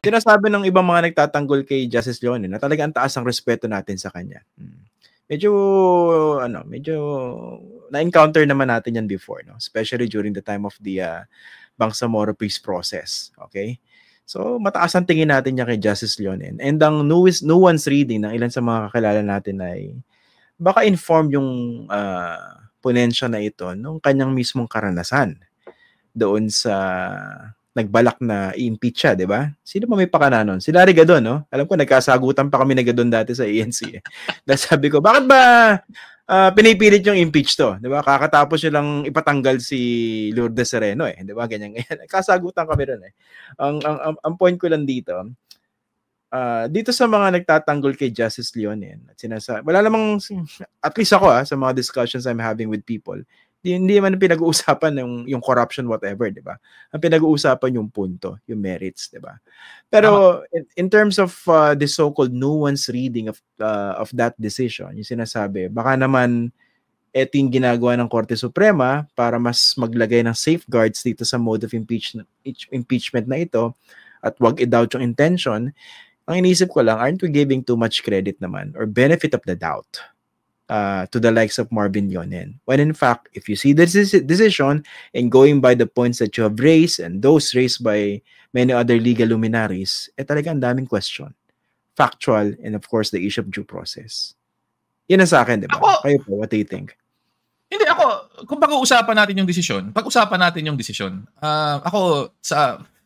sinasabi ng ibang mga nagtatanggol kay Justice Leone na talagang taas ang respeto natin sa kanya. Medyo na-encounter naman natin yan before, no? Especially during the time of the Bangsamoro peace process. Okay? So, mataas ang tingin natin niya kay Justice Leone. And ang nuance reading ng ilan sa mga kakilala natin ay baka inform yung ponensya na ito nung kanyang mismong karanasan doon sa nagbalak na i-impeach siya, di ba? Sino pa may pakana nun? Si Larry Gadon, no? Alam ko, nagkasagutan pa kami na Gadon dati sa ANC. Dahil sabi ko, bakit ba pinipilit yung impeach to? Di ba? Kakatapos nyo lang ipatanggal si Lourdes Sereno, eh. Di ba? Ganyan. Nagkasagutan kami rin, eh. Ang point ko lang dito, dito sa mga nagtatanggol kay Justice Leone, at wala namang, at least ako sa mga discussions I'm having with people, hindi man pinag-uusapan yung corruption whatever, di ba? Ang pinag-uusapan yung punto, yung merits, di ba? Pero in terms of the so-called nuance reading of that decision, yung sinasabi, baka naman ito yung ginagawa ng Korte Suprema para mas maglagay ng safeguards dito sa mode of impeachment na ito at wag i-doubt yung intention. Ang inisip ko lang, aren't we giving too much credit naman or benefit of the doubt to the likes of Marvin Yonen? When in fact, if you see this decision and going by the points that you have raised and those raised by many other legal luminaries, talaga ang daming question. Factual and of course the issue of due process. Yan ang sa akin, di ba? Kayo po, what do you think? Hindi, ako, kung pag-uusapan natin yung desisyon, ako,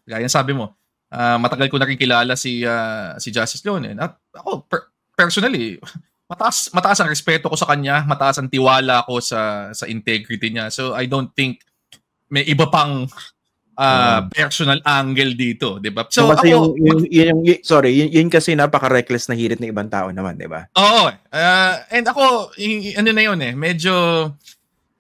gaya sabi mo, matagal ko na rin kilala si Justice Leone. At ako, personally, mataas ang respeto ko sa kanya, mataas ang tiwala ko sa integrity niya. So I don't think may iba pang personal angle dito, 'di ba? So kasi ako, yun kasi napaka-reckless na hirit ng ibang tao naman, 'di ba? Oo. And ako ano na yun medyo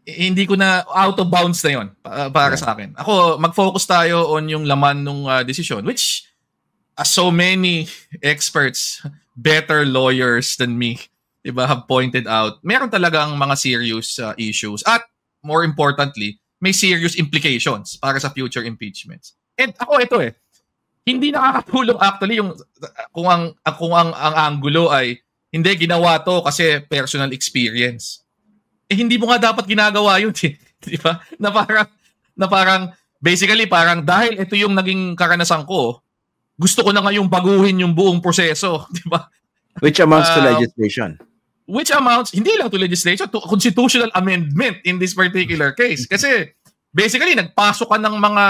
hindi ko na out of bounds na yun para sa akin. Ako, mag-focus tayo on yung laman ng decision, which so many experts, better lawyers than me, diba, have pointed out, meron talagang mga serious issues at more importantly, may serious implications para sa future impeachments. And ako ito hindi nakakatulong actually yung kung ang angulo ay hindi ginawa to kasi personal experience. Hindi mo nga dapat ginagawa yun, di ba? Na parang basically parang dahil ito yung naging karanasan ko, gusto ko na ngayong baguhin yung buong proseso, di ba? Which amounts to legislation. Hindi lang to legislation, to constitutional amendment in this particular case. Kasi basically, nagpasok ka ng mga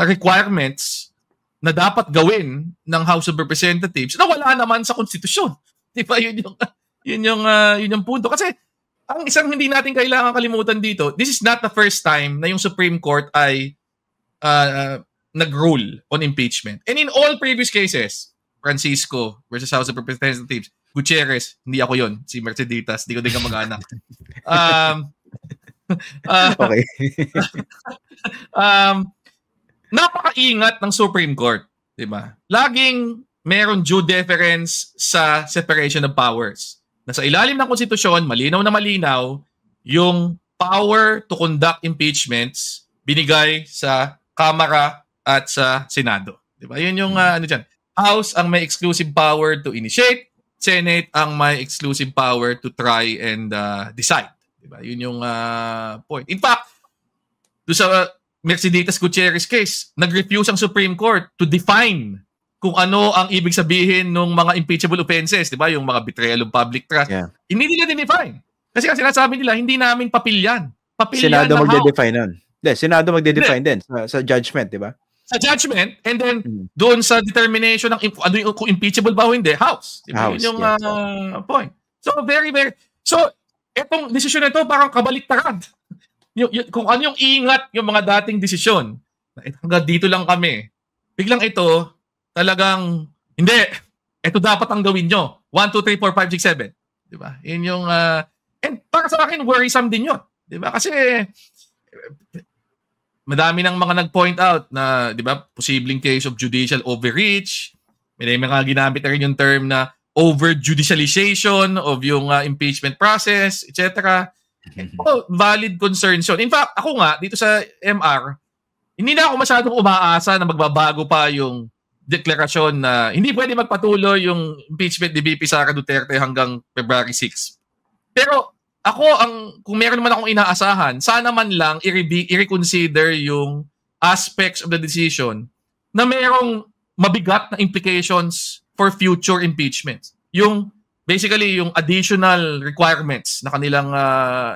requirements na dapat gawin ng House of Representatives na wala naman sa konstitusyon. Di ba? Yun yung punto. Kasi ang isang hindi natin kailangan kalimutan dito, this is not the first time na yung Supreme Court ay nag-rule on impeachment. And in all previous cases, Francisco versus House of Representatives, Gutierrez, hindi ako yon, si Merceditas, hindi ko din kamag-anak. Okay. Napakaingat ng Supreme Court, di ba? Laging meron due deference sa separation of powers. Nasa ilalim ng konstitusyon, malinaw na malinaw, yung power to conduct impeachments binigay sa Kamara at sa Senado. Di ba? Yun yung dyan. House ang may exclusive power to initiate, Senate ang may exclusive power to try and decide. Di ba? Yun yung point. In fact, doon sa Merceditas Gutierrez case, nag-refuse ang Supreme Court to define kung ano ang ibig sabihin ng mga impeachable offenses, di ba? Yung mga betrayal of public trust. Yeah. Hindi nila dinefine. Kasi sinasabi nila, hindi namin papilyan. Senado magde-define nun. Senado magde-define din sa judgment, di ba? Sa judgment, and then doon sa determination ng kung impeachable ba o hindi, House. Diba? House, yun yung point. So, So, etong desisyon na ito parang kabaliktaran. Kung ano yung ingat yung mga dating desisyon, hanggang dito lang kami. Biglang ito, talagang, hindi, ito dapat ang gawin nyo. 1, 2, 3, 4, 5, 6, 7. Diba? Yun yung, and para sa akin, worrisome din yun. Diba? Kasi, madami ng mga nag-point out na, di ba, posibleng case of judicial overreach. May mga ginamit na rin yung term na over-judicialization of yung impeachment process, etc. Valid concerns yun. In fact, ako nga, dito sa MR, hindi na ako masyadong umaasa na magbabago pa yung deklarasyon na hindi pwede magpatuloy yung impeachment ni VP Sara Duterte hanggang February 6. Pero kung meron man akong inaasahan, sana man lang i-reconsider yung aspects of the decision na merong mabigat na implications for future impeachments. Basically, yung additional requirements na kanilang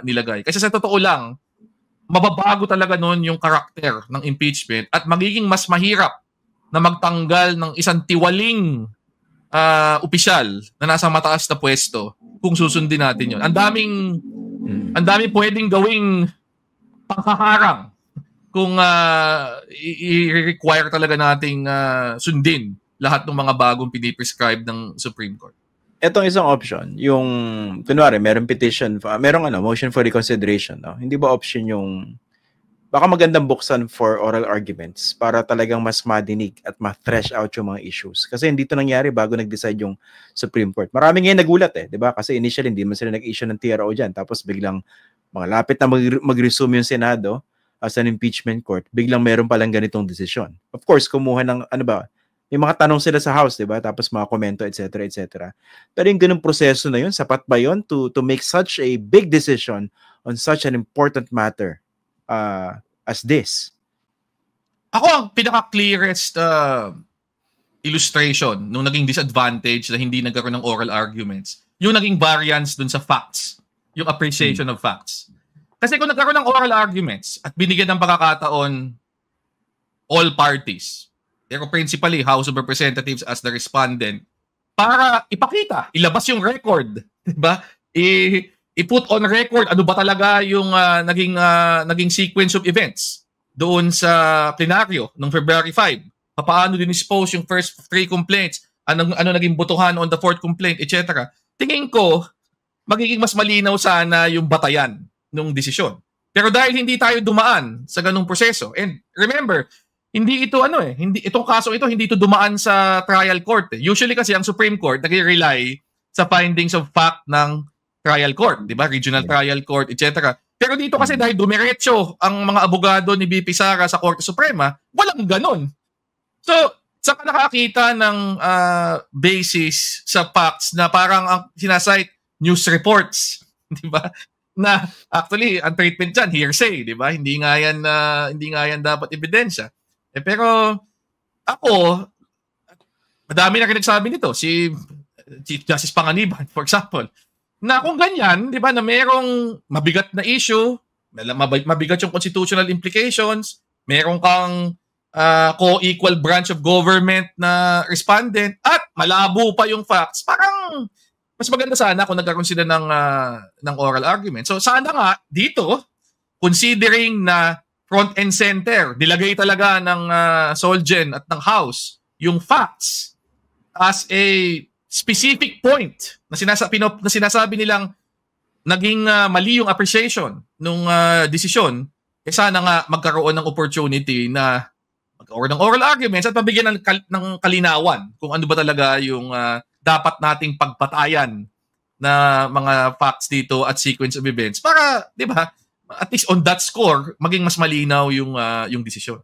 nilagay. Kasi sa totoo lang, mababago talaga nun yung karakter ng impeachment at magiging mas mahirap na magtanggal ng isang tiwaling opisyal na nasa mataas na pwesto kung susundin natin yun. Ang daming pwedeng gawing panghaharang kung i-require talaga nating sundin lahat ng mga bagong piniprescribe ng Supreme Court. Etong isang option, yung kunwari merong petition, merong motion for reconsideration, no? Hindi ba option yung baka magandang buksan for oral arguments para talagang mas madinig at ma-thresh out yung mga issues. Kasi hindi ito nangyari bago nag-decide yung Supreme Court. Marami ngayon nagulat di ba? Kasi initially hindi man sila nag-issue ng TRO dyan. Tapos biglang mga lapit na mag-resume yung Senado as an impeachment court, biglang meron palang ganitong desisyon. Of course, kumuha ng may mga tanong sila sa House, di ba? Tapos mga komento, etc., etc. Pero yung ganung proseso na yun, sapat ba yun to make such a big decision on such an important matter as this? Ako ang pinaka-clearest illustration nung naging disadvantage na hindi nagkaroon ng oral arguments, yung naging variance dun sa facts, yung appreciation of facts. Kasi kung nagkaroon ng oral arguments at binigyan ng pagkakataon all parties, pero principally House of Representatives as the respondent, para ipakita, ilabas yung record, diba? I-put on record ano ba talaga yung naging sequence of events doon sa plenaryo ng February 5. Paano dinispose yung first 3 complaints, ano naging botohan on the 4th complaint, etc. Tingin ko, magiging mas malinaw sana yung batayan ng desisyon. Pero dahil hindi tayo dumaan sa ganung proseso, and remember, hindi ito itong kaso ito hindi ito dumaan sa trial court. Usually kasi ang Supreme Court nagre-rely sa findings of fact ng trial court, 'di ba? Regional trial court, etc. Pero dito kasi dahil dumiretso ang mga abogado ni VP Sara sa Korte Suprema, walang ganun. So, saka nakakita ng basis sa facts na parang ang sinasite news reports, 'di ba? Na actually ang treatment diyan hearsay, 'di ba? Hindi nga yan dapat ebidensya. Pero ako, madami na nagsabi nito, si Chief Justice Panganiban, for example, na kung ganyan, di ba, na merong mabigat na issue, mabigat yung constitutional implications, merong kang co-equal branch of government na respondent, at malabo pa yung facts, parang mas maganda sana kung nagkaroon sila ng oral argument. So sana nga dito, considering na front and center, nilagay talaga ng Solgen at ng House yung facts as a specific point na sinasabi nilang naging mali yung appreciation nung desisyon, sana nga magkaroon ng opportunity na magkaroon ng oral arguments at mabigyan ng kalinawan kung ano ba talaga yung dapat nating pagpatayan na mga facts dito at sequence of events para, di ba, at least on that score, maging mas malinaw yung desisyon.